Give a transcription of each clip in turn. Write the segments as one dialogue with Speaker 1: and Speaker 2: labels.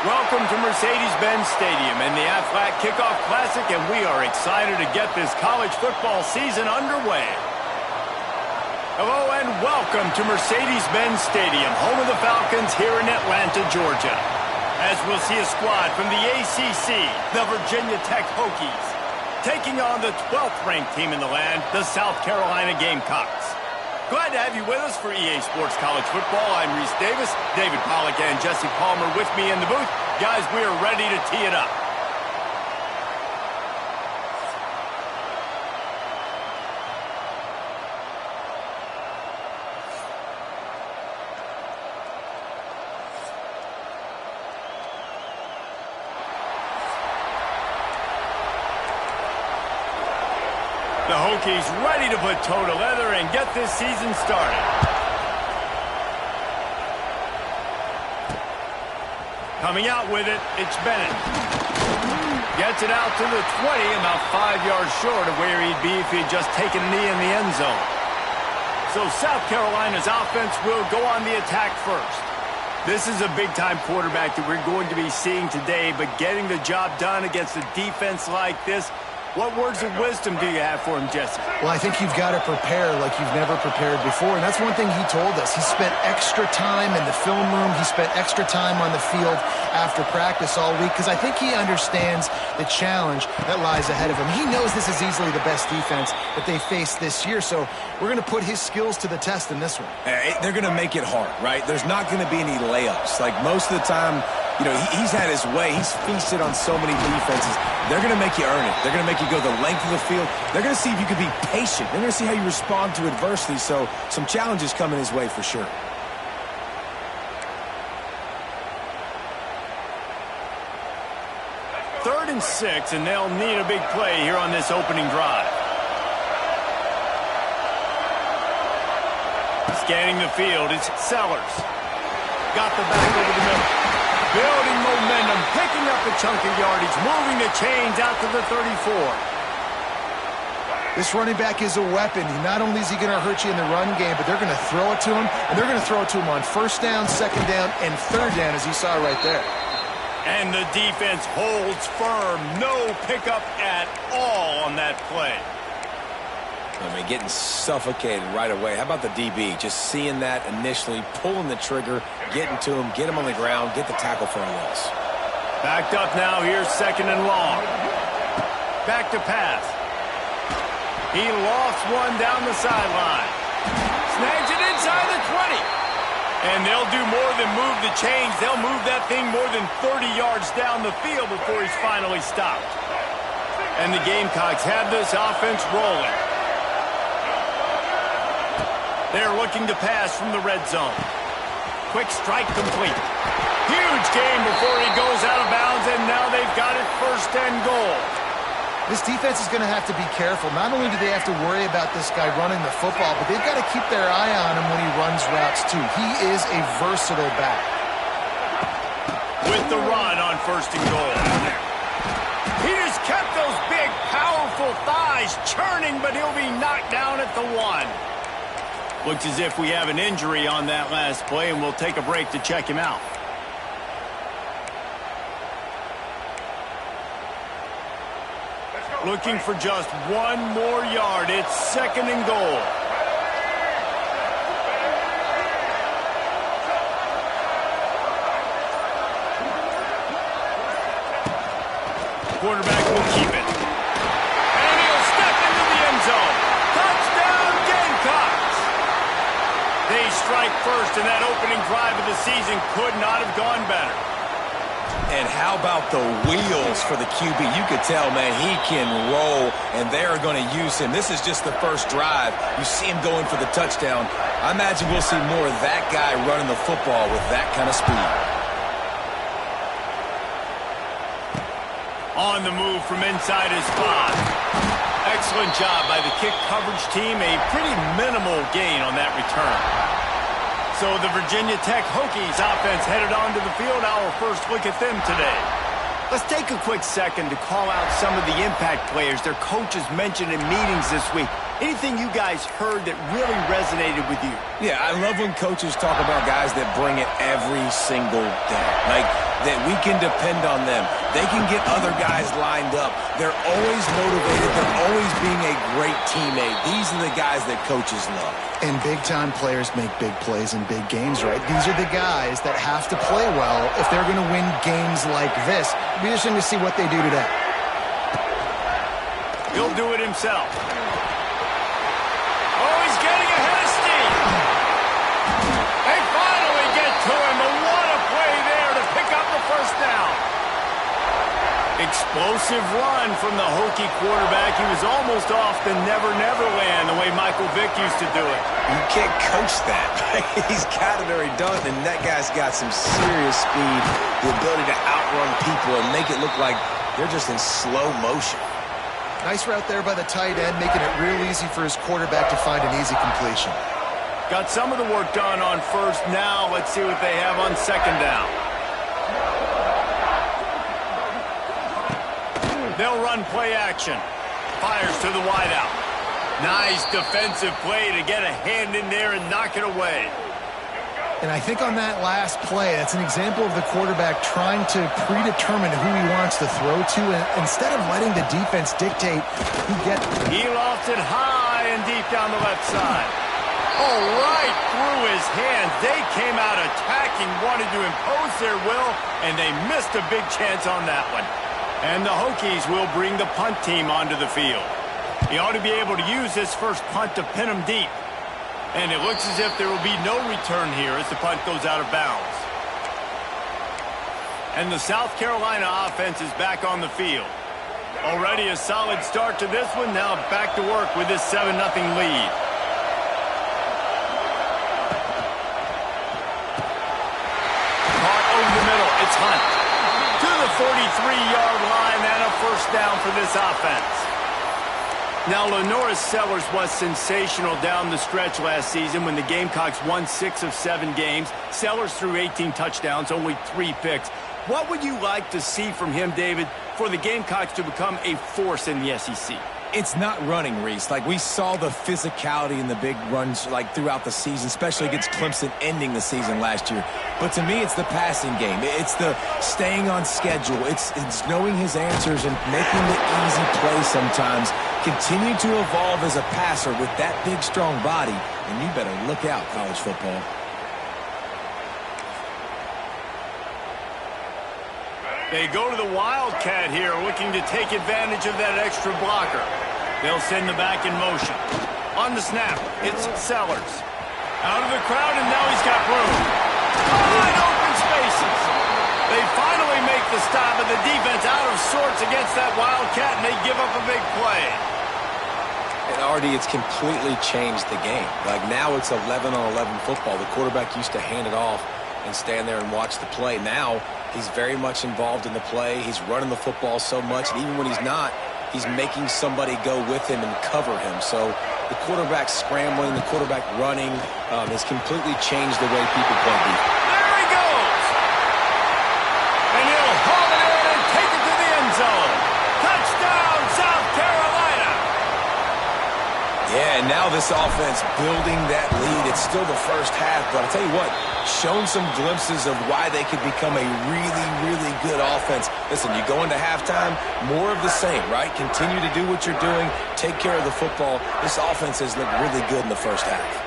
Speaker 1: Welcome to Mercedes-Benz Stadium and the Aflac Kickoff Classic, and we are excited to get this college football season underway. Hello and welcome to Mercedes-Benz Stadium, home of the Falcons here in Atlanta, Georgia. As we'll see a squad from the ACC, the Virginia Tech Hokies, taking on the 12th-ranked team in the land, the South Carolina Gamecocks. Glad to have you with us for EA Sports College Football. I'm Reese Davis, David Pollack and Jesse Palmer with me in the booth. Guys, we are ready to tee it up. The Hokies ready to put toe to leather and get this season started. Coming out with it, it's Bennett. Gets it out to the 20, about 5 yards short of where he'd be if he'd just taken a knee in the end zone. So South Carolina's offense will go on the attack first. This is a big-time quarterback that we're going to be seeing today, but getting the job done against a defense like this, what words of wisdom do you have for him, Jesse?
Speaker 2: Well, I think you've got to prepare like you've never prepared before, and that's one thing he told us. He spent extra time in the film room. He spent extra time on the field after practice all week because I think he understands the challenge that lies ahead of him. He knows this is easily the best defense that they face this year, so we're going to put his skills to the test in this one.
Speaker 3: They're going to make it hard, right? There's not going to be any layups. Like most of the time, you know, he's had his way. He's feasted on so many defenses. They're going to make you earn it. They're going to make you go the length of the field. They're going to see if you can be patient. They're going to see how you respond to adversity. So some challenges coming his way for sure.
Speaker 1: Third and 6, and they'll need a big play here on this opening drive. Scanning the field, it's Sellers. Got the back over the middle. Building momentum, picking up a chunk of yardage, moving the chains out to the 34.
Speaker 2: This running back is a weapon. Not only is he going to hurt you in the run game, but they're going to throw it to him, and they're going to throw it to him on first down, second down, and third down, as you saw right there.
Speaker 1: And the defense holds firm. No pickup at all on that play.
Speaker 3: I mean, getting suffocated right away. How about the DB? Just seeing that initially, pulling the trigger, getting to him, get him on the ground, get the tackle for a loss.
Speaker 1: Backed up now, here's second and long. Back to pass. He lost one down the sideline. Snags it inside the 20. And they'll do more than move the chains. They'll move that thing more than 30 yards down the field before he's finally stopped. And the Gamecocks have this offense rolling. They're looking to pass from the red zone. Quick strike complete. Huge game before he goes out of bounds, and now they've got it first and goal.
Speaker 2: This defense is going to have to be careful. Not only do they have to worry about this guy running the football, but they've got to keep their eye on him when he runs routes, too. He is a versatile back.
Speaker 1: With the run on first and goal. He just kept those big, powerful thighs churning, but he'll be knocked down at the 1. Looks as if we have an injury on that last play, and we'll take a break to check him out. Looking for just one more yard. It's second and goal. Quarterback will keep it. And he'll step into the end zone. Touchdown, Gamecocks! They strike first, and that opening drive of the season could not have gone better.
Speaker 3: And how about the wheels for the QB? You could tell, man, he can roll, and they are going to use him. This is just the first drive. You see him going for the touchdown. I imagine we'll see more of that guy running the football with that kind of speed.
Speaker 1: On the move from inside his 5. Excellent job by the kick coverage team. A pretty minimal gain on that return. So the Virginia Tech Hokies offense headed onto the field. Our first look at them today. Let's take a quick second to call out some of the impact players their coaches mentioned in meetings this week. Anything you guys heard that really resonated with you?
Speaker 3: Yeah, I love when coaches talk about guys that bring it every single day. Like, that we can depend on them. They can get other guys lined up. They're always motivated. They're always being a great teammate. These are the guys that coaches love.
Speaker 2: And big-time players make big plays in big games, right? These are the guys that have to play well if they're going to win games like this. It'll be interesting to see what they do today.
Speaker 1: He'll do it himself. Oh, he's getting ahead of steam. They finally get to him, but what a play there to pick up the first down. Explosive run from the Hokie quarterback. He was almost off the never-never land the way Michael Vick used to do it.
Speaker 3: You can't coach that. He's got it already done, and that guy's got some serious speed, the ability to outrun people and make it look like they're just in slow motion.
Speaker 2: Nice route there by the tight end, making it real easy for his quarterback to find an easy completion.
Speaker 1: Got some of the work done on first. Now let's see what they have on second down. They'll run play action. Fires to the wideout. Nice defensive play to get a hand in there and knock it away.
Speaker 2: And I think on that last play, that's an example of the quarterback trying to predetermine who he wants to throw to, and instead of letting the defense dictate who gets.
Speaker 1: He lofted high and deep down the left side. Oh, right through his hands. They came out attacking, wanted to impose their will, and they missed a big chance on that one. And the Hokies will bring the punt team onto the field. He ought to be able to use this first punt to pin him deep. And it looks as if there will be no return here as the punt goes out of bounds. And the South Carolina offense is back on the field. Already a solid start to this one. Now back to work with this 7-0 lead. Caught over the middle. It's Hunt. To the 43-yard line and a first down for this offense. Now, LaNorris Sellers was sensational down the stretch last season when the Gamecocks won 6 of 7 games. Sellers threw 18 touchdowns, only 3 picks. What would you like to see from him, David, for the Gamecocks to become a force in the SEC?
Speaker 3: It's not running, Reese. Like, we saw the physicality in the big runs, like, throughout the season, especially against Clemson ending the season last year. But to me, it's the passing game. It's the staying on schedule. It's knowing his answers and making the easy play sometimes. Continue to evolve as a passer with that big, strong body. And you better look out, college football.
Speaker 1: They go to the Wildcat here, looking to take advantage of that extra blocker. They'll send the back in motion. On the snap, it's Sellers. Out of the crowd, and now he's got room. Wide open spaces. They finally make the stop, and the defense out of sorts against that Wildcat, and they give up a big play.
Speaker 3: And already it's completely changed the game. Like, now it's 11-on-11 football. The quarterback used to hand it off and stand there and watch the play. Now he's very much involved in the play. He's running the football so much, and even when he's not, he's making somebody go with him and cover him. So the quarterback scrambling, the quarterback running has completely changed the way people play defense.
Speaker 1: There he goes! And he'll haul it in and take it to the end zone. Touchdown, South Carolina!
Speaker 3: Yeah, and now this offense building that lead. It's still the first half, but I'll tell you what, shown some glimpses of why they could become a really, really good offense. Listen, you go into halftime, more of the same, right? Continue to do what you're doing, take care of the football. This offense has looked really good in the first half.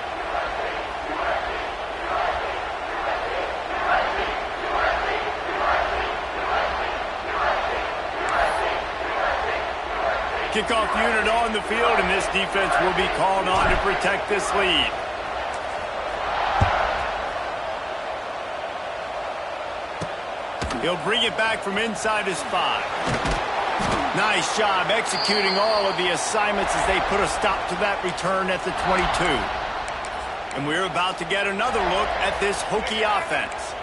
Speaker 1: Kickoff unit on the field, and this defense will be called on to protect this lead. He'll bring it back from inside his 5. Nice job executing all of the assignments as they put a stop to that return at the 22. And we're about to get another look at this Hokie offense.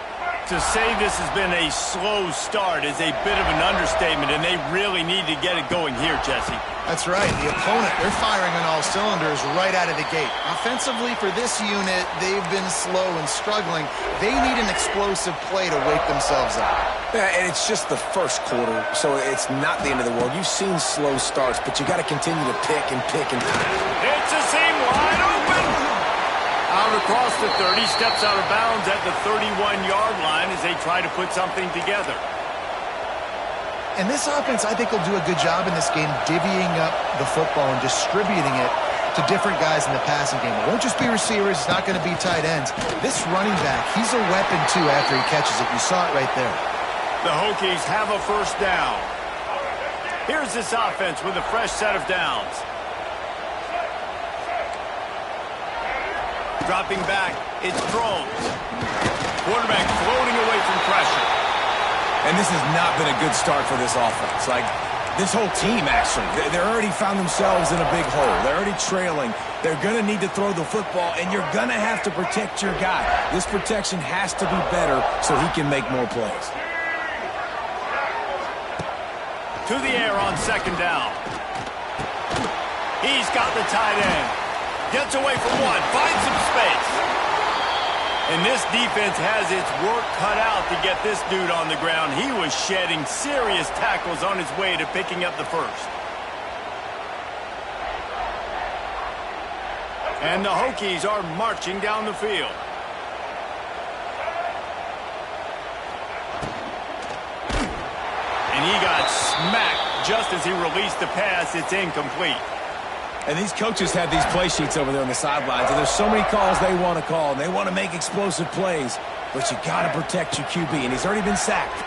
Speaker 1: To say this has been a slow start is a bit of an understatement, and they really need to get it going here, Jesse.
Speaker 2: That's right. The opponent, they're firing on all cylinders right out of the gate. Offensively, for this unit, they've been slow and struggling. They need an explosive play to wake themselves up.
Speaker 3: Yeah, and it's just the first quarter, so it's not the end of the world. You've seen slow starts, but you got to continue to pick and pick and pick.
Speaker 1: It's a seam wide open. Out across the 30, steps out of bounds at the 31-yard line as they try to put something together.
Speaker 2: And this offense, I think, will do a good job in this game divvying up the football and distributing it to different guys in the passing game. It won't just be receivers. It's not going to be tight ends. This running back, he's a weapon, too, after he catches it. You saw it right there.
Speaker 1: The Hokies have a first down. Here's this offense with a fresh set of downs. Dropping back, it's Drones. Quarterback floating away from pressure.
Speaker 3: And this has not been a good start for this offense. Like, this whole team, actually. They're already found themselves in a big hole. They're already trailing. They're going to need to throw the football, and you're going to have to protect your guy. This protection has to be better so he can make more plays.
Speaker 1: To the air on second down. He's got the tight end. Gets away from one, finds some space. And this defense has its work cut out to get this dude on the ground. He was shedding serious tackles on his way to picking up the first. And the Hokies are marching down the field. And he got smacked just as he released the pass. It's incomplete.
Speaker 3: And these coaches have these play sheets over there on the sidelines, and there's so many calls they want to call, and they want to make explosive plays, but you got to protect your QB, and he's already been sacked.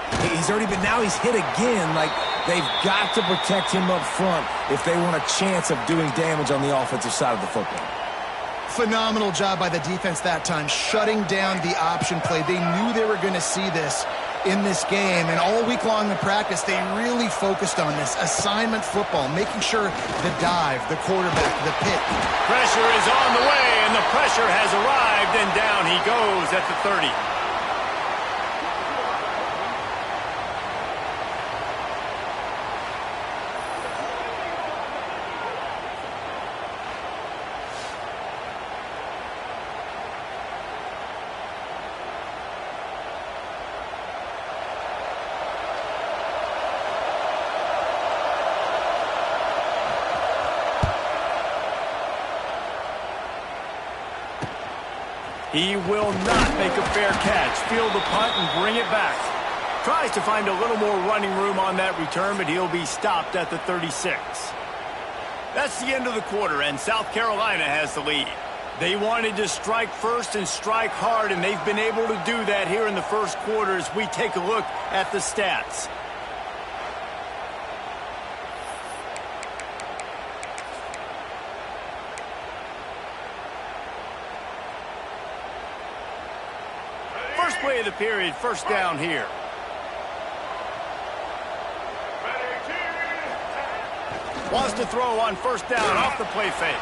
Speaker 3: Now he's hit again. Like, they've got to protect him up front if they want a chance of doing damage on the offensive side of the football.
Speaker 2: Phenomenal job by the defense that time, shutting down the option play. They knew they were going to see this in this game, and all week long in practice, they really focused on this assignment football, making sure the dive, the quarterback, the pick.
Speaker 1: Pressure is on the way, and the pressure has arrived, and down he goes at the 30. He will not make a fair catch. Field the punt and bring it back. Tries to find a little more running room on that return, but he'll be stopped at the 36. That's the end of the quarter, and South Carolina has the lead. They wanted to strike first and strike hard, and they've been able to do that here in the first quarter as we take a look at the stats. First play of the period, first down here. Wants to throw on first down off the play fake.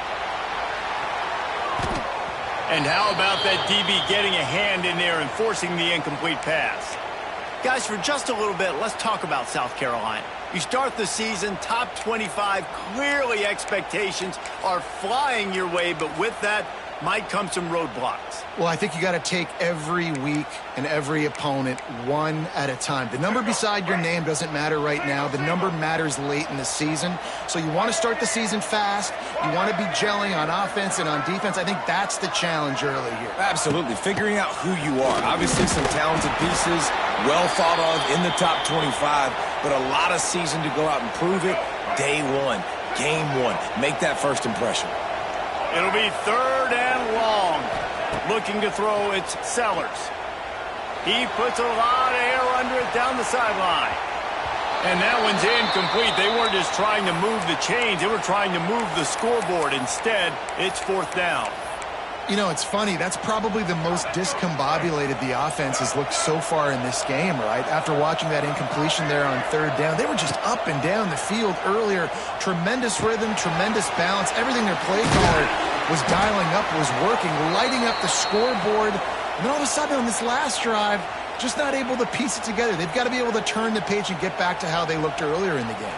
Speaker 1: And how about that DB getting a hand in there and forcing the incomplete pass? Guys, for just a little bit, let's talk about South Carolina. You start the season, top 25, clearly expectations are flying your way, but with that might come some roadblocks.
Speaker 2: Well, I think you got to take every week and every opponent one at a time. The number beside your name doesn't matter right now. The number matters late in the season. So you want to start the season fast. You want to be gelling on offense and on defense. I think that's the challenge early here.
Speaker 3: Absolutely. Figuring out who you are. Obviously some talented pieces, well thought of in the top 25, but a lot of season to go out and prove it. Day one, game one. Make that first impression.
Speaker 1: It'll be third and long. Looking to throw, it's Sellers. He puts a lot of air under it down the sideline. And that one's incomplete. They weren't just trying to move the chains. They were trying to move the scoreboard. Instead, it's fourth down.
Speaker 2: You know, it's funny. That's probably the most discombobulated the offense has looked so far in this game, right? After watching that incompletion there on third down, they were just up and down the field earlier. Tremendous rhythm, tremendous balance. Everything their play caller was dialing up was working, lighting up the scoreboard. And then all of a sudden on this last drive, just not able to piece it together. They've got to be able to turn the page and get back to how they looked earlier in the game.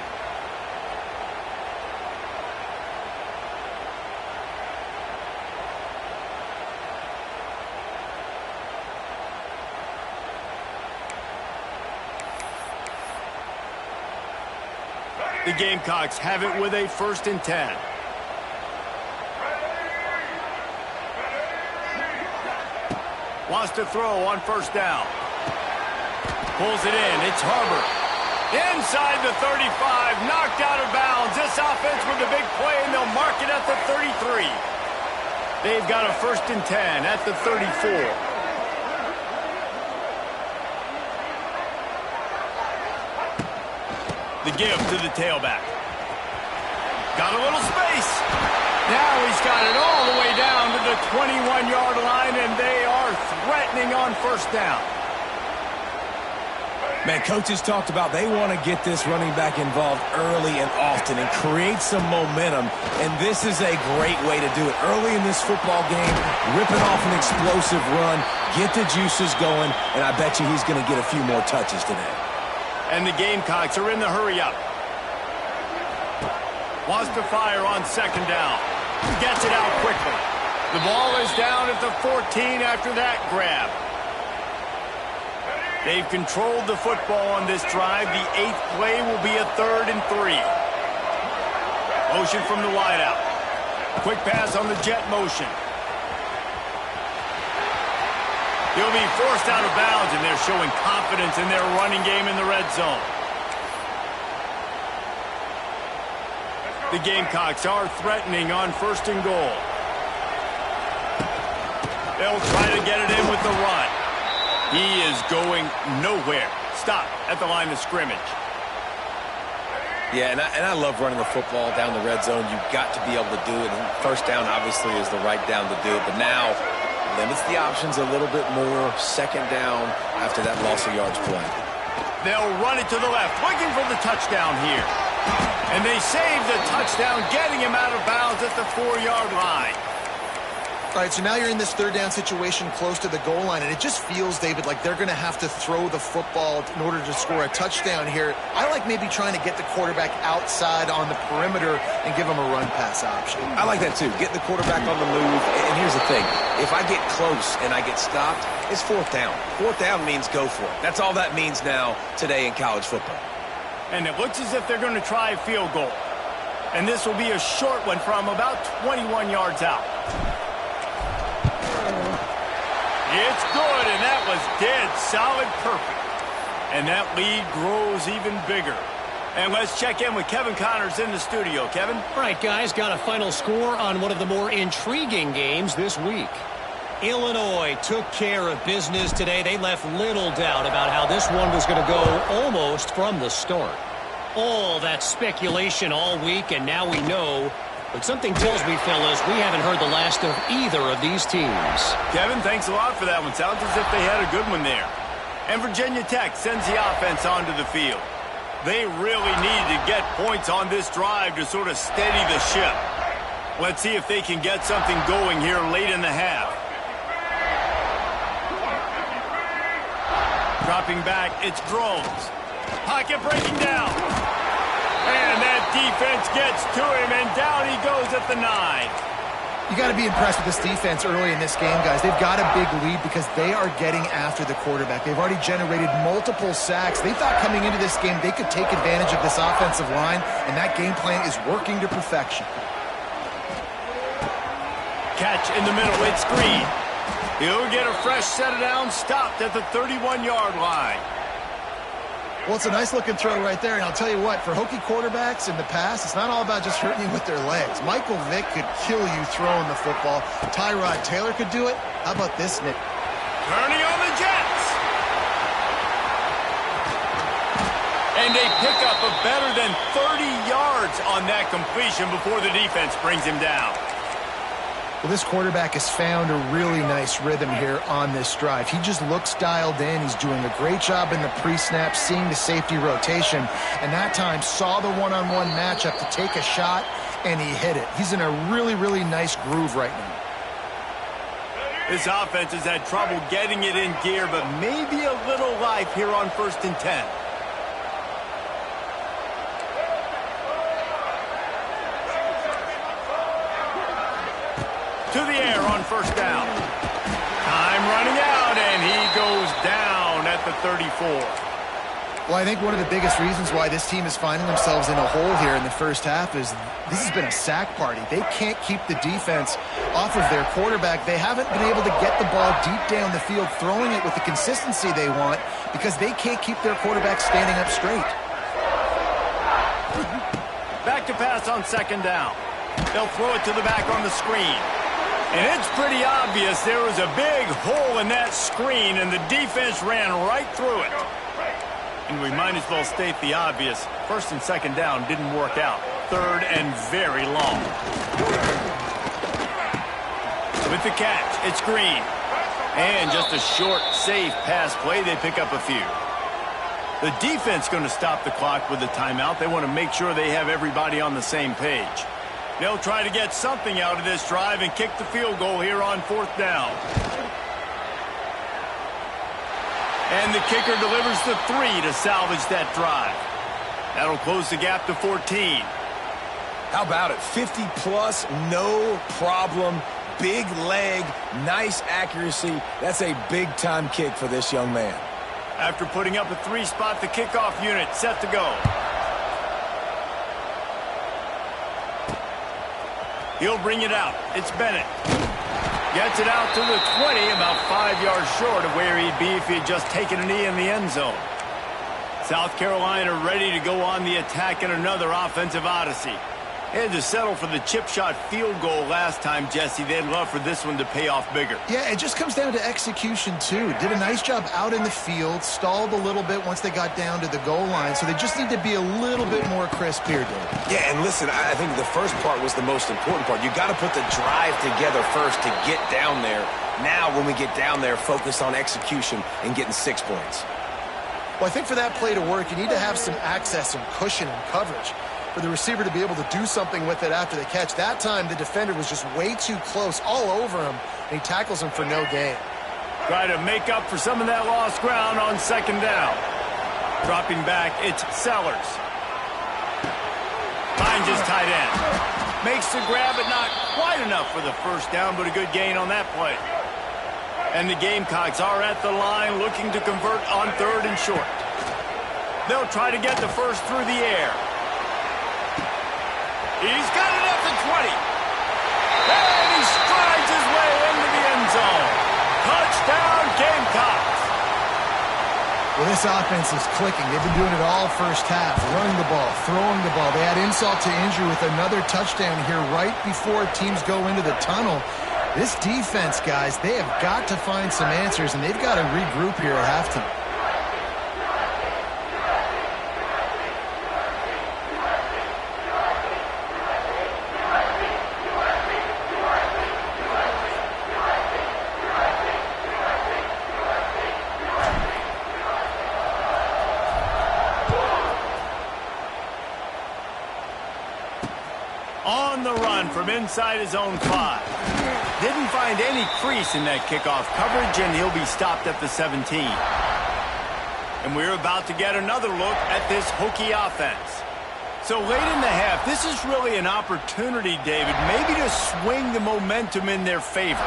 Speaker 1: The Gamecocks have it with a 1st and 10. Wants to throw on 1st down. Pulls it in. It's Harbert. Inside the 35. Knocked out of bounds. This offense with a big play, and they'll mark it at the 33. They've got a 1st and 10 at the 34. The give to the tailback. Got a little space. Now he's got it all the way down to the 21-yard line, and they are threatening on 1st down.
Speaker 3: Man, coaches talked about they want to get this running back involved early and often and create some momentum, and this is a great way to do it. Early in this football game, ripping off an explosive run, get the juices going, and I bet you he's going to get a few more touches today.
Speaker 1: And the Gamecocks are in the hurry-up. Wants to fire on 2nd down. Gets it out quickly. The ball is down at the 14 after that grab. They've controlled the football on this drive. The 8th play will be a 3rd and 3. Motion from the wideout. Quick pass on the jet motion. He'll be forced out of bounds, and they're showing confidence in their running game in the red zone. The Gamecocks are threatening on 1st and goal. They'll try to get it in with the run. He is going nowhere. Stop at the line of scrimmage.
Speaker 3: Yeah, and I love running the football down the red zone. You've got to be able to do it. And 1st down, obviously, is the right down to do it. But now limits the options a little bit more. 2nd down after that loss of yards play.
Speaker 1: They'll run it to the left, looking for the touchdown here. And they save the touchdown, getting him out of bounds at the 4-yard line.
Speaker 2: All right, so now you're in this 3rd down situation close to the goal line, and it just feels, David, like they're going to have to throw the football in order to score a touchdown here. I like maybe trying to get the quarterback outside on the perimeter and give him a run-pass option.
Speaker 3: I like that, too. Get the quarterback on the move. And here's the thing. If I get close and I get stopped, it's 4th down. 4th down means go for it. That's all that means now today in college football.
Speaker 1: And it looks as if they're going to try a field goal. And this will be a short one from about 21 yards out. It's good, and that was dead solid perfect. And that lead grows even bigger. And let's check in with Kevin Connors in the studio. Kevin?
Speaker 4: All right, guys, got a final score on one of the more intriguing games this week. Illinois took care of business today. They left little doubt about how this one was going to go almost from the start. All that speculation all week, and now we know. But something tells me, fellas, we haven't heard the last of either of these teams.
Speaker 1: Kevin, thanks a lot for that one. Sounds as if they had a good one there. And Virginia Tech sends the offense onto the field. They really need to get points on this drive to sort of steady the ship. Let's see if they can get something going here late in the half. Dropping back, it's Drones. Pocket breaking down. And that defense gets to him, and down he goes at the 9.
Speaker 2: You got to be impressed with this defense early in this game, guys. They've got a big lead because they are getting after the quarterback. They've already generated multiple sacks. They thought coming into this game they could take advantage of this offensive line, and that game plan is working to perfection.
Speaker 1: Catch in the middle, it's Green. He'll get a fresh set of downs, stopped at the 31-yard line.
Speaker 2: Well, it's a nice-looking throw right there, and I'll tell you what, for Hokie quarterbacks in the past, it's not all about just hurting you with their legs. Michael Vick could kill you throwing the football. Tyrod Taylor could do it. How about this, Nick?
Speaker 1: Turning on the Jets. And they pick up a better than 30 yards on that completion before the defense brings him down.
Speaker 2: Well, this quarterback has found a really nice rhythm here on this drive. He just looks dialed in. He's doing a great job in the pre-snap, seeing the safety rotation, and that time saw the one-on-one matchup to take a shot, and he hit it. He's in a really, really nice groove right now.
Speaker 1: This offense has had trouble getting it in gear, but maybe a little life here on 1st and 10. To the air on 1st down. Time running out, and he goes down at the 34.
Speaker 2: Well, I think one of the biggest reasons why this team is finding themselves in a hole here in the first half is this has been a sack party. They can't keep the defense off of their quarterback. They haven't been able to get the ball deep down the field, throwing it with the consistency they want because they can't keep their quarterback standing up straight.
Speaker 1: Back to pass on 2nd down. They'll throw it to the back on the screen. And it's pretty obvious there was a big hole in that screen, and the defense ran right through it. And we might as well state the obvious. 1st and 2nd down didn't work out. 3rd and very long. With the catch, it's Green. And just a short, safe pass play. They pick up a few. The defense going to stop the clock with a timeout. They want to make sure they have everybody on the same page. They'll try to get something out of this drive and kick the field goal here on 4th down. And the kicker delivers the 3 to salvage that drive. That'll close the gap to 14.
Speaker 3: How about it? 50-plus, no problem. Big leg, nice accuracy. That's a big-time kick for this young man.
Speaker 1: After putting up a 3-spot, the kickoff unit set to go. He'll bring it out. It's Bennett. Gets it out to the 20, about 5 yards short of where he'd be if he'd just taken a knee in the end zone. South Carolina ready to go on the attack in another offensive odyssey. They had to settle for the chip shot field goal last time, Jesse. They'd love for this one to pay off bigger.
Speaker 2: Yeah, it just comes down to execution, too. Did a nice job out in the field, stalled a little bit once they got down to the goal line, so they just need to be a little bit more crisp here, Dave.
Speaker 3: Yeah, and listen, I think the first part was the most important part. You got to put the drive together first to get down there. Now, when we get down there, focus on execution and getting 6 points.
Speaker 2: Well, I think for that play to work, you need to have some access, some cushion and coverage for the receiver to be able to do something with it after the catch. That time, the defender was just way too close, all over him, and he tackles him for no gain.
Speaker 1: Try to make up for some of that lost ground on 2nd down. Dropping back, it's Sellers. Finds his tight end. Makes the grab, but not quite enough for the 1st down, but a good gain on that play. And the Gamecocks are at the line looking to convert on 3rd and short. They'll try to get the first through the air. He's got it at the 20. And he strides his way into the end zone. Touchdown, Gamecocks.
Speaker 2: Well, this offense is clicking. They've been doing it all first half, running the ball, throwing the ball. They had insult to injury with another touchdown here right before teams go into the tunnel. This defense, guys, they have got to find some answers, and they've got to regroup here at halftime.
Speaker 1: On the run from inside his own 5. Didn't find any crease in that kickoff coverage, and he'll be stopped at the 17. And we're about to get another look at this Hokie offense. So late in the half, this is really an opportunity, David, maybe to swing the momentum in their favor.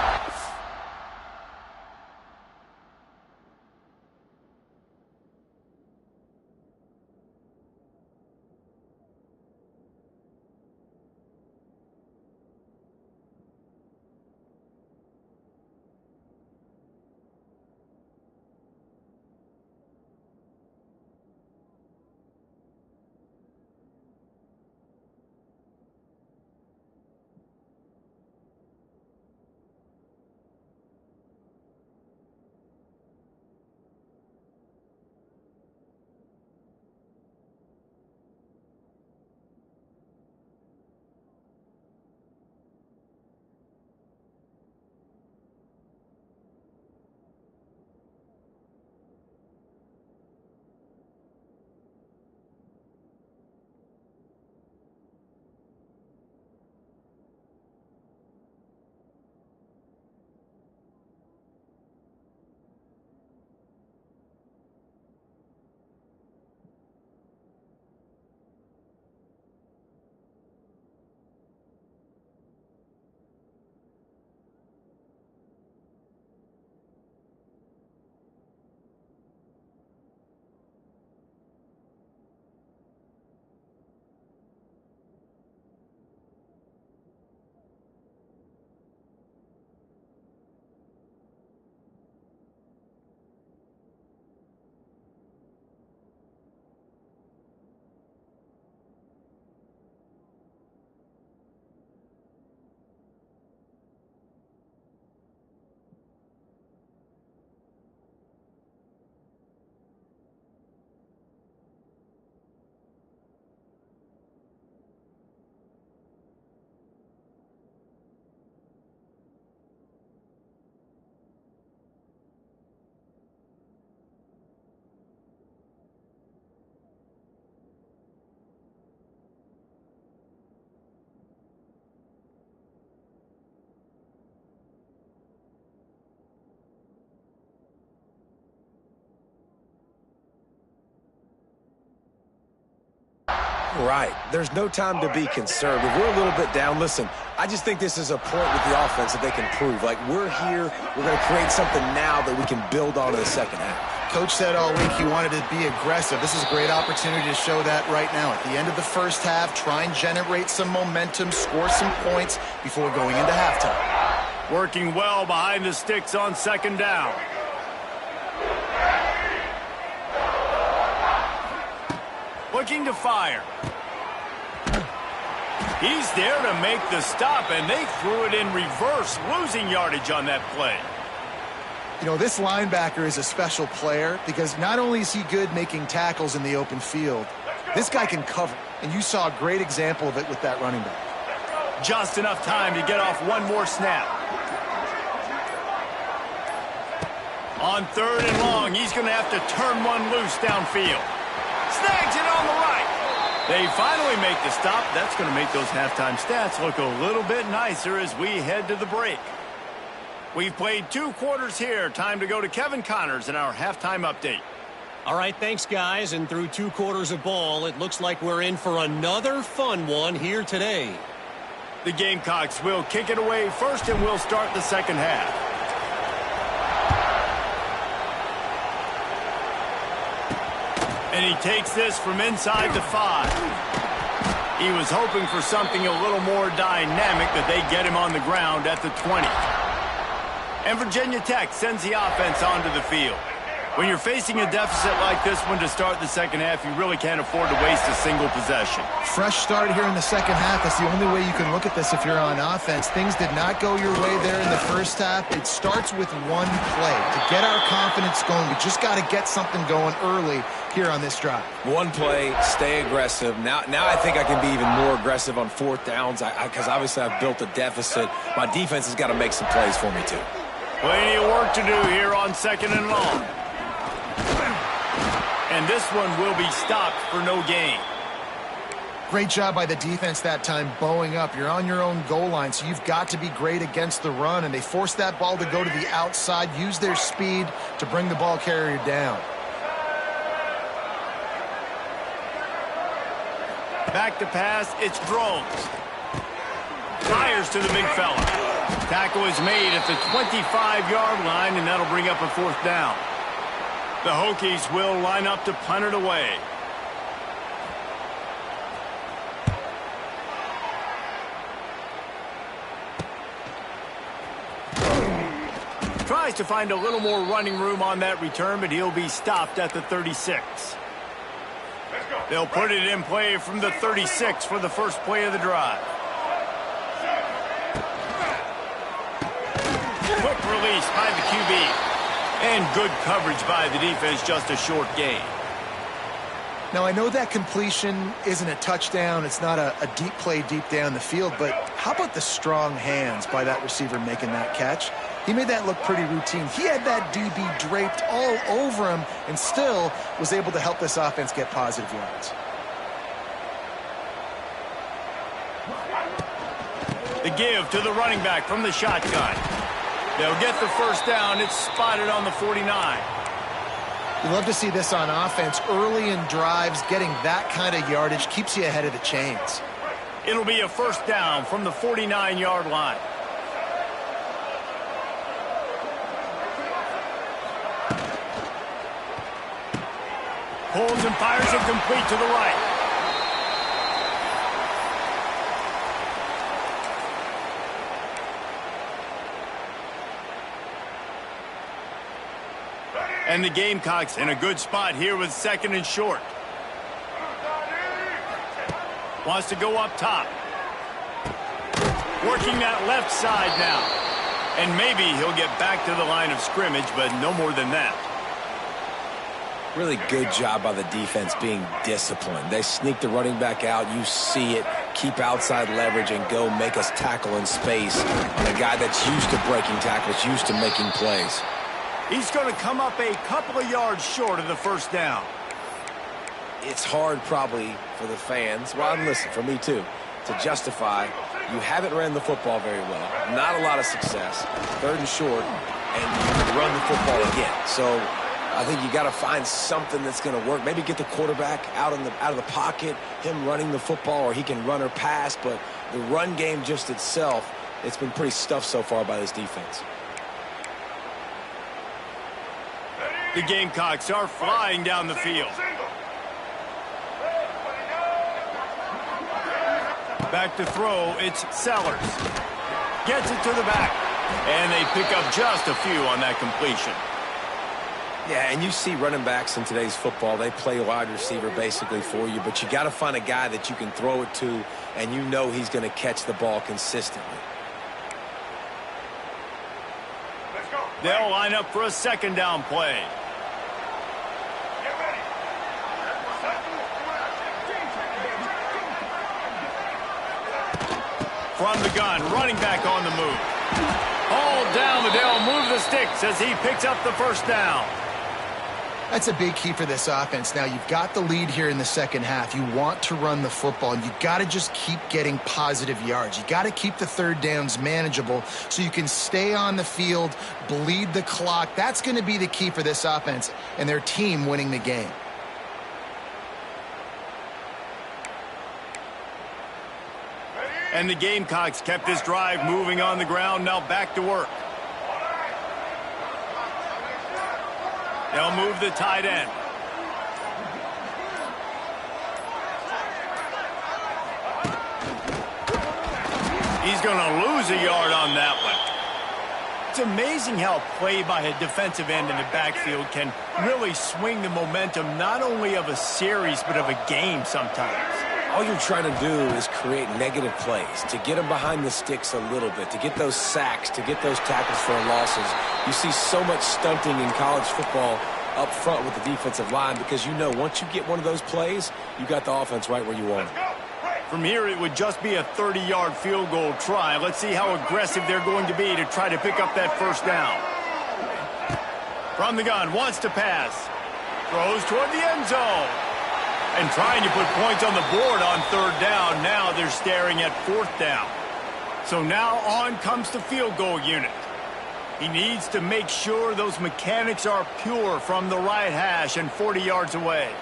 Speaker 3: Right. There's no time to be concerned. If we're a little bit down, listen, I just think this is a point with the offense that they can prove. Like, we're here, we're going to create something now that we can build on in the second half.
Speaker 2: Coach said all week he wanted to be aggressive. This is a great opportunity to show that right now. At the end of the first half, try and generate some momentum, score some points before going into halftime.
Speaker 1: Working well behind the sticks on second down. Looking to fire. He's there to make the stop, and they threw it in reverse, losing yardage on that play.
Speaker 2: You know, this linebacker is a special player because not only is he good making tackles in the open field, this guy can cover, and you saw a great example of it with that running back.
Speaker 1: Just enough time to get off one more snap. On third and long, he's going to have to turn one loose downfield. Snags it on the right. They finally make the stop. That's going to make those halftime stats look a little bit nicer as we head to the break. We've played 2 quarters here. Time to go to Kevin Connors in our halftime update.
Speaker 4: All right, thanks, guys. And through 2 quarters of ball, it looks like we're in for another fun one here today.
Speaker 1: The Gamecocks will kick it away first, and we'll start the second half. And he takes this from inside the 5. He was hoping for something a little more dynamic, but they get him on the ground at the 20. And Virginia Tech sends the offense onto the field. When you're facing a deficit like this one to start the second half, you really can't afford to waste a single possession.
Speaker 2: Fresh start here in the second half. That's the only way you can look at this if you're on offense. Things did not go your way there in the first half. It starts with one play. To get our confidence going, we just got to get something going early here on this drive.
Speaker 3: One play, stay aggressive. Now I think I can be even more aggressive on 4th downs because obviously I've built a deficit. My defense has got to make some plays for me too.
Speaker 1: Plenty of work to do here on second and long. And this one will be stopped for no gain.
Speaker 2: Great job by the defense that time, bowing up. You're on your own goal line, so you've got to be great against the run, and they forced that ball to go to the outside, use their speed to bring the ball carrier down.
Speaker 1: Back to pass, it's Drones. Fires to the big fella. Tackle is made at the 25-yard line, and that'll bring up a 4th down. The Hokies will line up to punt it away. Tries to find a little more running room on that return, but he'll be stopped at the 36. They'll put it in play from the 36 for the first play of the drive. Quick release by the QB. And good coverage by the defense, just a short gain.
Speaker 2: Now, I know that completion isn't a touchdown. It's not a deep play deep down the field, but how about the strong hands by that receiver making that catch? He made that look pretty routine. He had that DB draped all over him and still was able to help this offense get positive yards.
Speaker 1: The give to the running back from the shotgun. They'll get the first down. It's spotted on the 49.
Speaker 2: You love to see this on offense. Early in drives, getting that kind of yardage keeps you ahead of the chains.
Speaker 1: It'll be a first down from the 49-yard line. Pulls and fires it complete to the right. And the Gamecocks in a good spot here with 2nd and short. Wants to go up top. Working that left side now. And maybe he'll get back to the line of scrimmage, but no more than that.
Speaker 3: Really good job by the defense being disciplined. They sneak the running back out. You see it. Keep outside leverage and go make us tackle in space on a guy that's used to breaking tackles, used to making plays.
Speaker 1: He's going to come up a couple of yards short of the first down.
Speaker 3: It's hard probably for the fans, well, and listen, for me too, to justify you haven't ran the football very well, not a lot of success, 3rd and short, and you run the football again. So I think you got to find something that's going to work. Maybe get the quarterback out of the pocket, him running the football, or he can run or pass. But the run game just itself, it's been pretty stuffed so far by this defense.
Speaker 1: The Gamecocks are flying down the field. Back to throw, it's Sellers. Gets it to the back. And they pick up just a few on that completion.
Speaker 3: Yeah, and you see running backs in today's football, they play wide receiver basically for you, but you got to find a guy that you can throw it to, and you know he's going to catch the ball consistently.
Speaker 1: They'll line up for a second down play. From the gun, running back on the move. All down, but they'll move the sticks as he picks up the first down.
Speaker 2: That's a big key for this offense. Now, you've got the lead here in the second half. You want to run the football, and you've got to just keep getting positive yards. You got to keep the third downs manageable so you can stay on the field, bleed the clock. That's going to be the key for this offense and their team winning the game.
Speaker 1: And the Gamecocks kept this drive moving on the ground. Now back to work. They'll move the tight end. He's going to lose a yard on that one. It's amazing how play by a defensive end in the backfield can really swing the momentum not only of a series but of a game sometimes.
Speaker 3: All you're trying to do is create negative plays, to get them behind the sticks a little bit, to get those sacks, to get those tackles for losses. You see so much stunting in college football up front with the defensive line because you know once you get one of those plays, you got the offense right where you want it.
Speaker 1: From here, it would just be a 30-yard field goal try. Let's see how aggressive they're going to be to try to pick up that first down. From the gun, wants to pass. Throws toward the end zone. And trying to put points on the board on third down. Now they're staring at fourth down. So now on comes the field goal unit. He needs to make sure those mechanics are pure from the right hash and 40 yards away.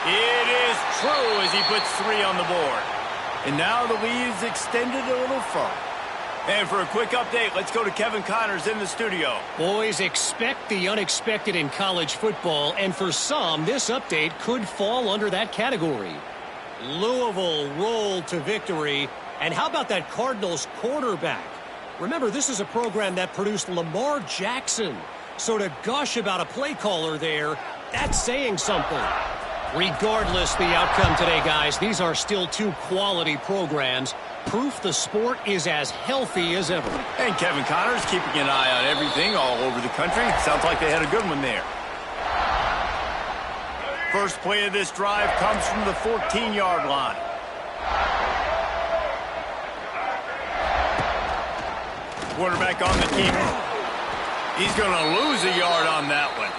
Speaker 1: It is true as he puts 3 on the board. And now the lead's extended a little further. And for a quick update, let's go to Kevin Connors in the studio.
Speaker 4: Boys, expect the unexpected in college football, and for some, this update could fall under that category. Louisville rolled to victory, and how about that Cardinals quarterback? Remember, this is a program that produced Lamar Jackson, so to gush about a play caller there, that's saying something. Regardless the outcome today, guys, these are still 2 quality programs. Proof the sport is as healthy as ever.
Speaker 1: And Kevin Connors keeping an eye on everything all over the country. Sounds like they had a good one there. First play of this drive comes from the 14-yard line. Quarterback on the keeper. He's going to lose a yard on that one.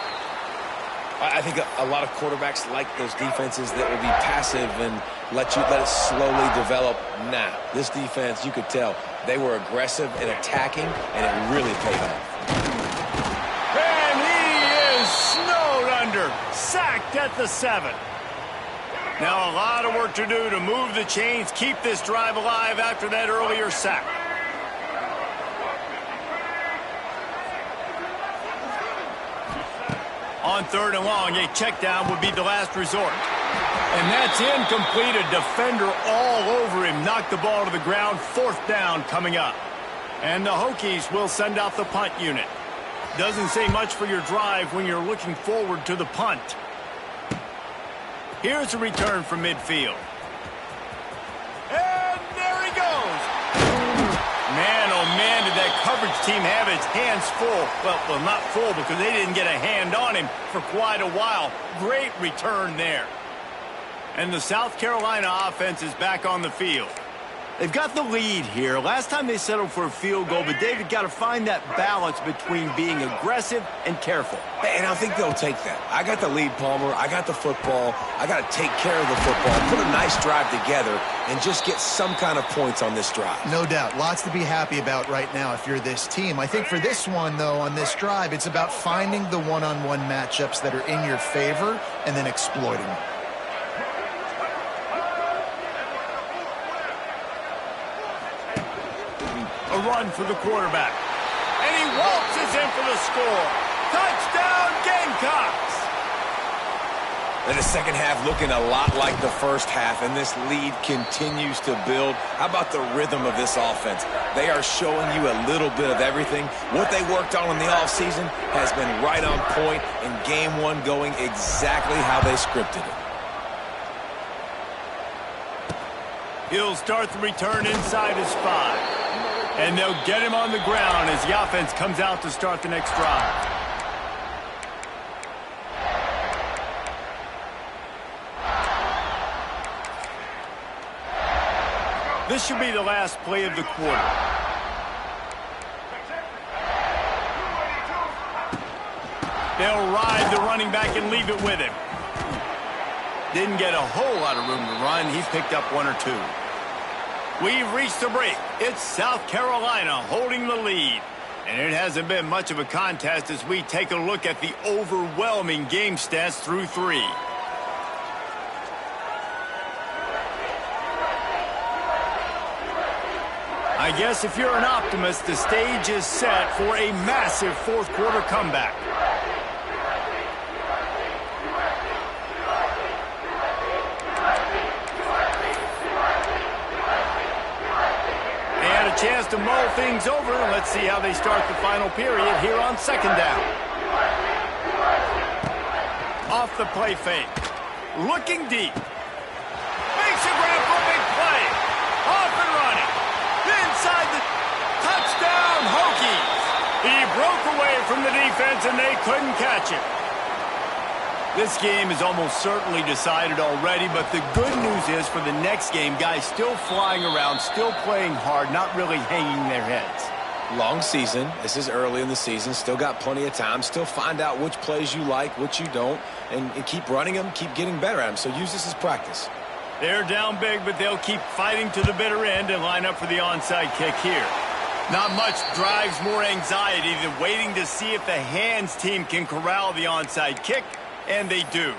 Speaker 3: I think a lot of quarterbacks like those defenses that will be passive and let it slowly develop. Nah, this defense, you could tell, they were aggressive and attacking, and it really paid off.
Speaker 1: And he is snowed under, sacked at the 7. Now a lot of work to do to move the chains, keep this drive alive after that earlier sack. On third and long, a check down would be the last resort. And that's incomplete. A defender all over him. Knocked the ball to the ground. Fourth down coming up. And the Hokies will send out the punt unit. Doesn't say much for your drive when you're looking forward to the punt. Here's a return from midfield. And there he goes. Man, oh man, did that coverage team have its hands full. Well, not full because they didn't get a hand on him for quite a while. Great return there. And the South Carolina offense is back on the field. They've got the lead here. Last time they settled for a field goal, but David got to find that balance between being aggressive and careful.
Speaker 3: And I think they'll take that. I got the lead, Palmer. I got the football. I got to take care of the football, put a nice drive together, and just get some kind of points on this drive.
Speaker 2: No doubt. Lots to be happy about right now if you're this team. I think for this one, though, on this drive, it's about finding the one-on-one matchups that are in your favor and then exploiting them.
Speaker 1: A run for the quarterback. And he waltzes in for the score. Touchdown, Gamecocks!
Speaker 3: And the second half looking a lot like the first half, and this lead continues to build. How about the rhythm of this offense? They are showing you a little bit of everything. What they worked on in the offseason has been right on point, and game one going exactly how they scripted it.
Speaker 1: He'll start the return inside his 5. And they'll get him on the ground as the offense comes out to start the next drive. This should be the last play of the quarter. They'll ride the running back and leave it with him. Didn't get a whole lot of room to run. He picked up 1 or 2. We've reached the break. It's South Carolina holding the lead. And it hasn't been much of a contest as we take a look at the overwhelming game stats through 3. I guess if you're an optimist, the stage is set for a massive fourth quarter comeback. Chance to mull things over. Let's see how they start the final period here on second down. Off the play fake. Looking deep. Makes a grab for a big play. Off and running. Inside the touchdown Hokies. He broke away from the defense and they couldn't catch it. This game is almost certainly decided already, but the good news is for the next game, guys still flying around, still playing hard, not really hanging their heads.
Speaker 3: Long season. This is early in the season. Still got plenty of time. Still find out which plays you like, which you don't, and keep running them, keep getting better at them. So use this as practice.
Speaker 1: They're down big, but they'll keep fighting to the bitter end and line up for the onside kick here. Not much drives more anxiety than waiting to see if the hands team can corral the onside kick. And they do.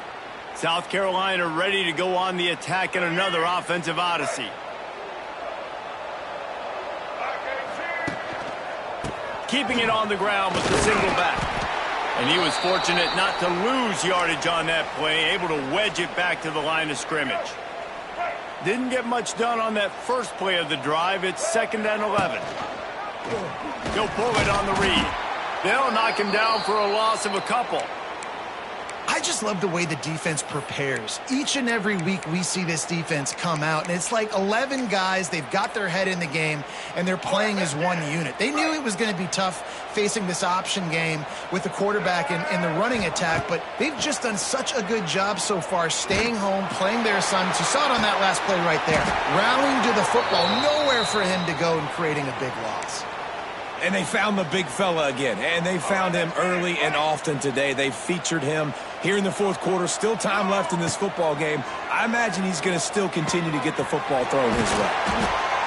Speaker 1: South Carolina ready to go on the attack in another offensive odyssey. Keeping it on the ground with the single back. And he was fortunate not to lose yardage on that play, able to wedge it back to the line of scrimmage. Didn't get much done on that first play of the drive. It's 2nd and 11. He'll pull it on the read. They'll knock him down for a loss of a couple.
Speaker 2: I just love the way the defense prepares. Each and every week we see this defense come out, and it's like 11 guys, they've got their head in the game, and they're playing as one unit. They knew it was going to be tough facing this option game with the quarterback in the running attack, but they've just done such a good job so far staying home, playing their assignments. You saw it on that last play right there. Rallying to the football, nowhere for him to go and creating a big loss.
Speaker 3: And they found the big fella again, and they found him early and often today. They featured him here in the fourth quarter. Still time left in this football game. I imagine he's going to still continue to get the football thrown his way.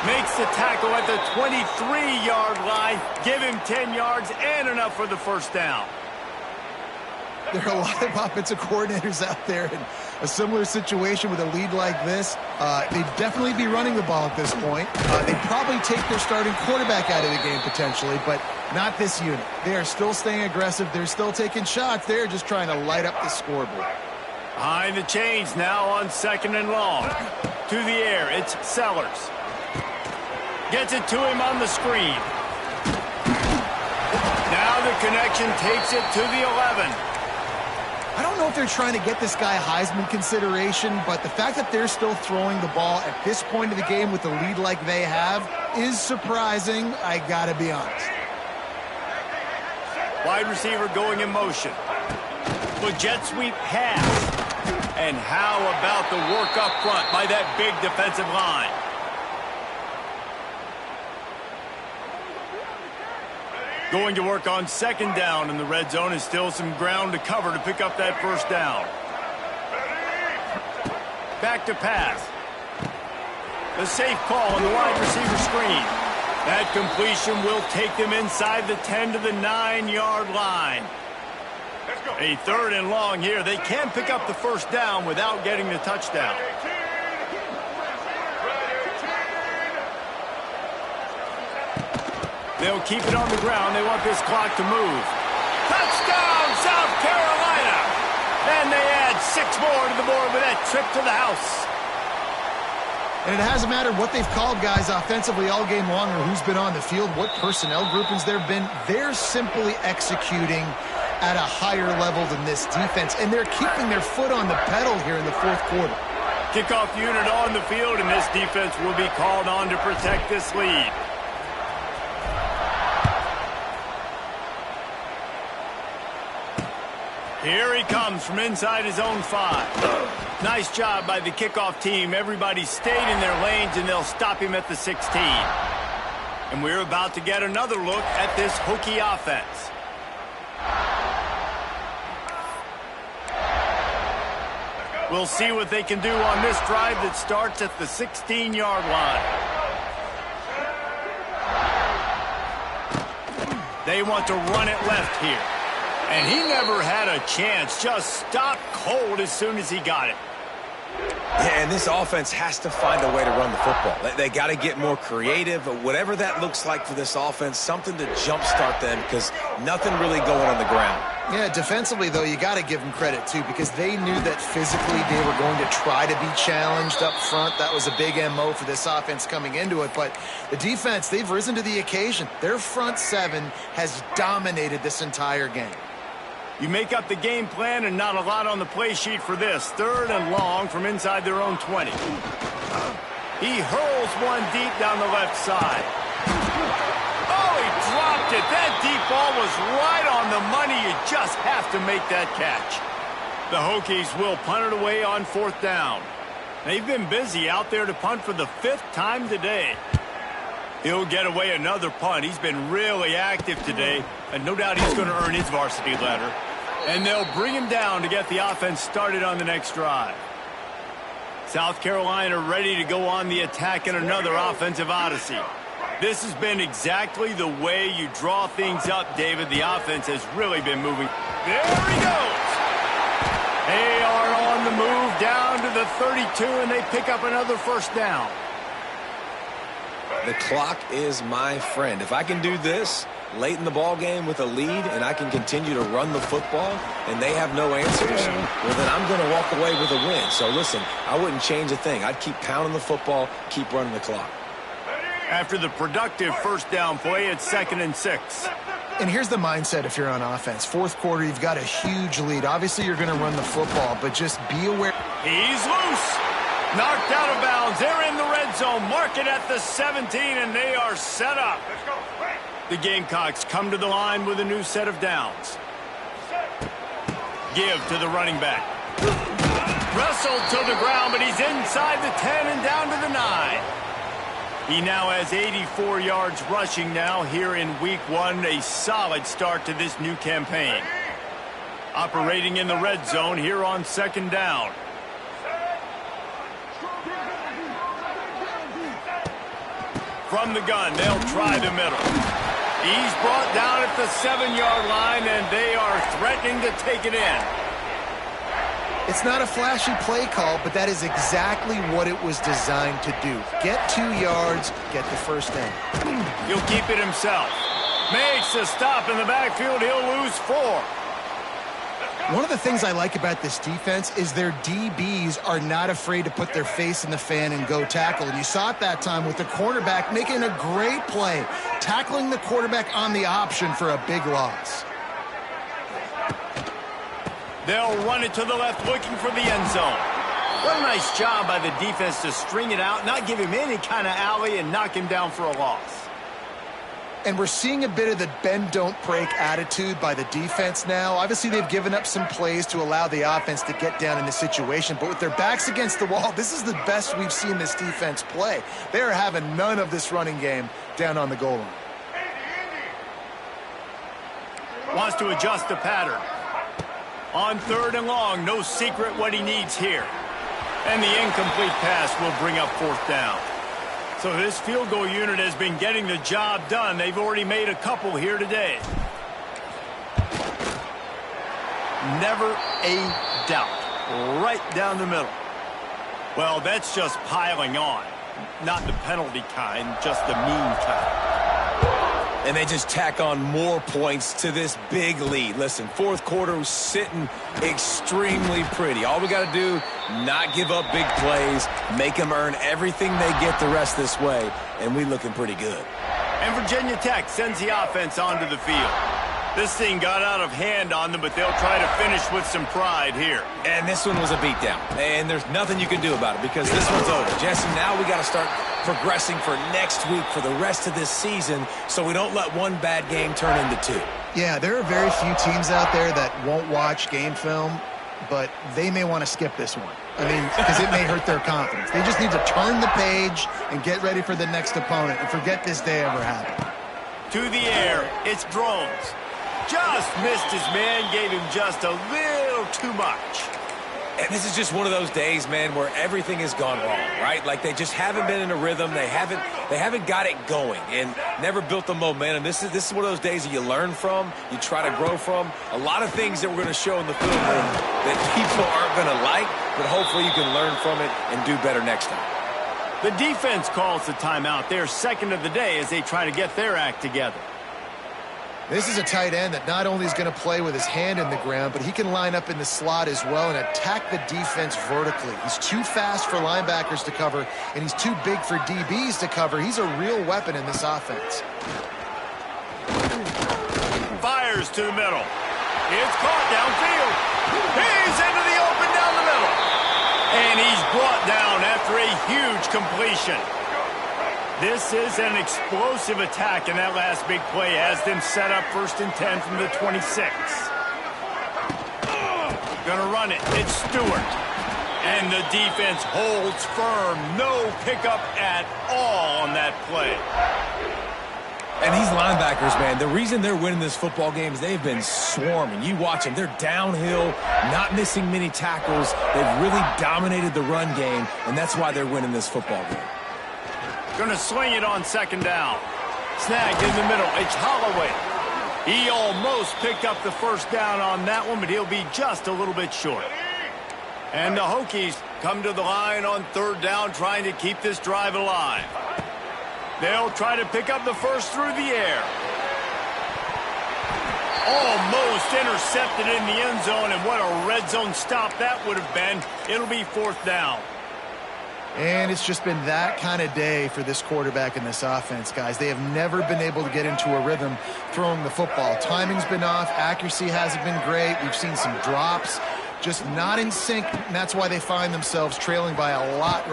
Speaker 1: Makes the tackle at the 23-yard line. Give him 10 yards and enough for the first down.
Speaker 2: There are a lot of offensive coordinators out there in a similar situation with a lead like this. They'd definitely be running the ball at this point. They'd probably take their starting quarterback out of the game potentially, but not this unit. They are still staying aggressive. They're still taking shots. They're just trying to light up the scoreboard.
Speaker 1: Behind the chains now on 2nd and long. To the air, it's Sellers. Gets it to him on the screen. Now the connection takes it to the 11.
Speaker 2: I don't know if they're trying to get this guy Heisman consideration, but the fact that they're still throwing the ball at this point of the game with the lead like they have is surprising, I gotta be honest.
Speaker 1: Wide receiver going in motion. The jet sweep pass. And how about the work up front by that big defensive line? Going to work on second down in the red zone, and still some ground to cover to pick up that first down. Back to pass. The safe call on the wide receiver screen. That completion will take them inside the 10 to the 9-yard line. A third and long here. They can pick up the first down without getting the touchdown. They'll keep it on the ground. They want this clock to move. Touchdown, South Carolina! And they add 6 more to the board with that trip to the house.
Speaker 2: And it hasn't mattered what they've called guys offensively all game long or who's been on the field, what personnel groupings there have been. They're simply executing at a higher level than this defense, and they're keeping their foot on the pedal here in the fourth quarter.
Speaker 1: Kickoff unit on the field, and this defense will be called on to protect this lead. Here he comes from inside his own 5. Nice job by the kickoff team. Everybody stayed in their lanes, and they'll stop him at the 16. And we're about to get another look at this Hokie offense. We'll see what they can do on this drive that starts at the 16-yard line. They want to run it left here. And he never had a chance. Just stopped cold as soon as he got it.
Speaker 3: Yeah, and this offense has to find a way to run the football. They got to get more creative. Whatever that looks like for this offense, something to jumpstart them because nothing really going on the ground.
Speaker 2: Yeah, defensively, though, you got to give them credit, too, because they knew that physically they were going to try to be challenged up front. That was a big MO for this offense coming into it. But the defense, they've risen to the occasion. Their front 7 has dominated this entire game.
Speaker 1: You make up the game plan and not a lot on the play sheet for this. Third and long from inside their own 20. He hurls one deep down the left side. Oh, he dropped it. That deep ball was right on the money. You just have to make that catch. The Hokies will punt it away on fourth down. They've been busy out there to punt for the 5th time today. He'll get away another punt. He's been really active today, and no doubt he's going to earn his varsity letter. And they'll bring him down to get the offense started on the next drive. South Carolina ready to go on the attack in another offensive odyssey. This has been exactly the way you draw things up, David. The offense has really been moving. There he goes. They are on the move down to the 32, and they pick up another first down.
Speaker 3: The clock is my friend. If I can do this late in the ball game with a lead and I can continue to run the football and they have no answers, well, then I'm going to walk away with a win. So, listen, I wouldn't change a thing. I'd keep pounding the football, keep running the clock.
Speaker 1: After the productive first down play, it's 2nd and 6.
Speaker 2: And here's the mindset if you're on offense. Fourth quarter, you've got a huge lead. Obviously, you're going to run the football, but just be aware.
Speaker 1: He's loose. Knocked out of bounds. They're in the red zone. Mark it at the 17, and they are set up. The Gamecocks come to the line with a new set of downs. Give to the running back. Wrestled to the ground, but he's inside the 10 and down to the 9. He now has 84 yards rushing now here in week 1. A solid start to this new campaign. Operating in the red zone here on second down. From the gun, they'll try the middle. He's brought down at the 7-yard line, and they are threatening to take it in.
Speaker 2: It's not a flashy play call, but that is exactly what it was designed to do. Get 2 yards, get the first down.
Speaker 1: He'll keep it himself. Makes a stop in the backfield. He'll lose 4.
Speaker 2: One of the things I like about this defense is their DBs are not afraid to put their face in the fan and go tackle. And you saw it that time with the cornerback making a great play, tackling the quarterback on the option for a big loss.
Speaker 1: They'll run it to the left, looking for the end zone. What a nice job by the defense to string it out, not give him any kind of alley, and knock him down for a loss.
Speaker 2: And we're seeing a bit of the bend-don't-break attitude by the defense now. Obviously, they've given up some plays to allow the offense to get down in the situation. But with their backs against the wall, this is the best we've seen this defense play. They are having none of this running game down on the goal line.
Speaker 1: Wants to adjust the pattern. On 3rd and long, no secret what he needs here. And the incomplete pass will bring up 4th down. So this field goal unit has been getting the job done. They've already made a couple here today. Never a doubt. Right down the middle. Well, that's just piling on. Not the penalty kind, just the mean kind.
Speaker 3: And they just tack on more points to this big lead. Listen, 4th quarter was sitting extremely pretty. All we got to do, not give up big plays, make them earn everything they get the rest this way, and we looking pretty good.
Speaker 1: And Virginia Tech sends the offense onto the field. This thing got out of hand on them, but they'll try to finish with some pride here.
Speaker 3: And this one was a beatdown. And there's nothing you can do about it because this one's over. Jesse, now we got to start progressing for next week for the rest of this season so we don't let one bad game turn into 2.
Speaker 2: Yeah, there are very few teams out there that won't watch game film, but they may want to skip this one. I mean, because it may hurt their confidence. They just need to turn the page and get ready for the next opponent and forget this day ever happened.
Speaker 1: To the air, it's Drones. Just missed his man, gave him just a little too much.
Speaker 3: And this is just one of those days, man, where everything has gone wrong, right? Like they just haven't been in a rhythm. They haven't got it going and never built the momentum. This is one of those days that you learn from, you try to grow from. A lot of things that we're going to show in the film room that people aren't going to like, but hopefully you can learn from it and do better next time.
Speaker 1: The defense calls the timeout. They're second of the day as they try to get their act together.
Speaker 2: This is a tight end that not only is going to play with his hand in the ground, but he can line up in the slot as well and attack the defense vertically. He's too fast for linebackers to cover, and he's too big for DBs to cover. He's a real weapon in this offense.
Speaker 1: Fires to the middle. It's caught downfield. He's into the open down the middle. And he's brought down after a huge completion. This is an explosive attack, and that last big play has them set up 1st and 10 from the 26. Gonna run it. It's Stewart. And the defense holds firm. No pickup at all on that play.
Speaker 3: And these linebackers, man, the reason they're winning this football game is they've been swarming. You watch them. They're downhill, not missing many tackles. They've really dominated the run game, and that's why they're winning this football game.
Speaker 1: Going to swing it on 2nd down. Snagged in the middle. It's Holloway. He almost picked up the 1st down on that one, but he'll be just a little bit short. And the Hokies come to the line on 3rd down, trying to keep this drive alive. They'll try to pick up the 1st through the air. Almost intercepted in the end zone, and what a red zone stop that would have been. It'll be 4th down.
Speaker 2: And it's just been that kind of day for this quarterback in this offense, guys. They have never been able to get into a rhythm throwing the football. Timing's been off. Accuracy hasn't been great. We've seen some drops. Just not in sync, and that's why they find themselves trailing by a lot.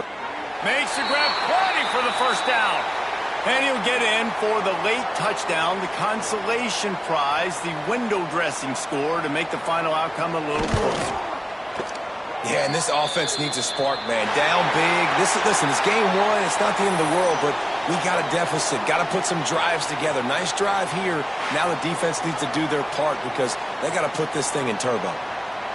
Speaker 1: Makes the grab plenty for the 1st down. And he'll get in for the late touchdown, the consolation prize, the window dressing score to make the final outcome a little closer.
Speaker 3: Yeah, and this offense needs a spark, man. Down big. Listen, it's game 1. It's not the end of the world, but we got a deficit. Got to put some drives together. Nice drive here. Now the defense needs to do their part because they got to put this thing in turbo.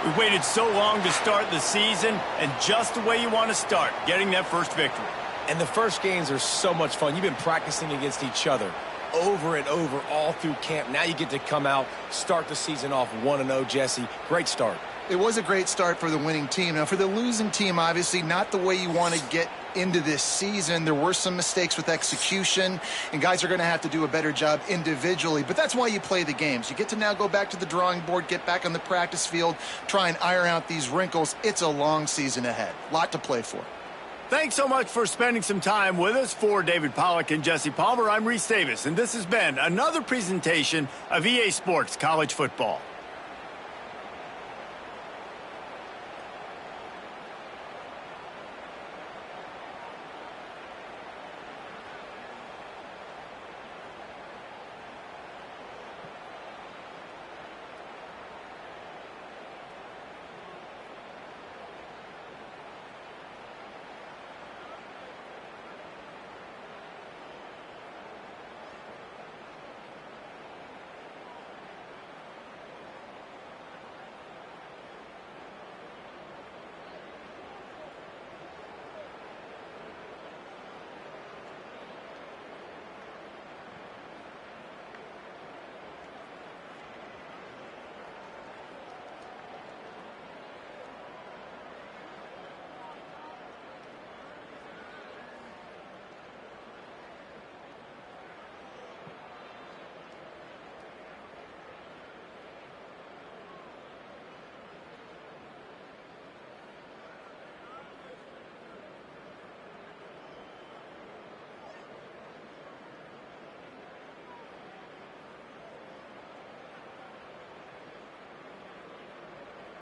Speaker 1: We waited so long to start the season, and just the way you want to start, getting that 1st victory.
Speaker 3: And the first games are so much fun. You've been practicing against each other over and over all through camp. Now you get to come out, start the season off 1-0, Jesse. Great start.
Speaker 2: It was a great start for the winning team. Now, for the losing team, obviously not the way you want to get into this season. There were some mistakes with execution, and guys are going to have to do a better job individually. But that's why you play the games. You get to now go back to the drawing board, get back on the practice field, try and iron out these wrinkles. It's a long season ahead. A lot to play for.
Speaker 1: Thanks so much for spending some time with us. For David Pollack and Jesse Palmer, I'm Reese Davis, and this has been another presentation of EA Sports College Football.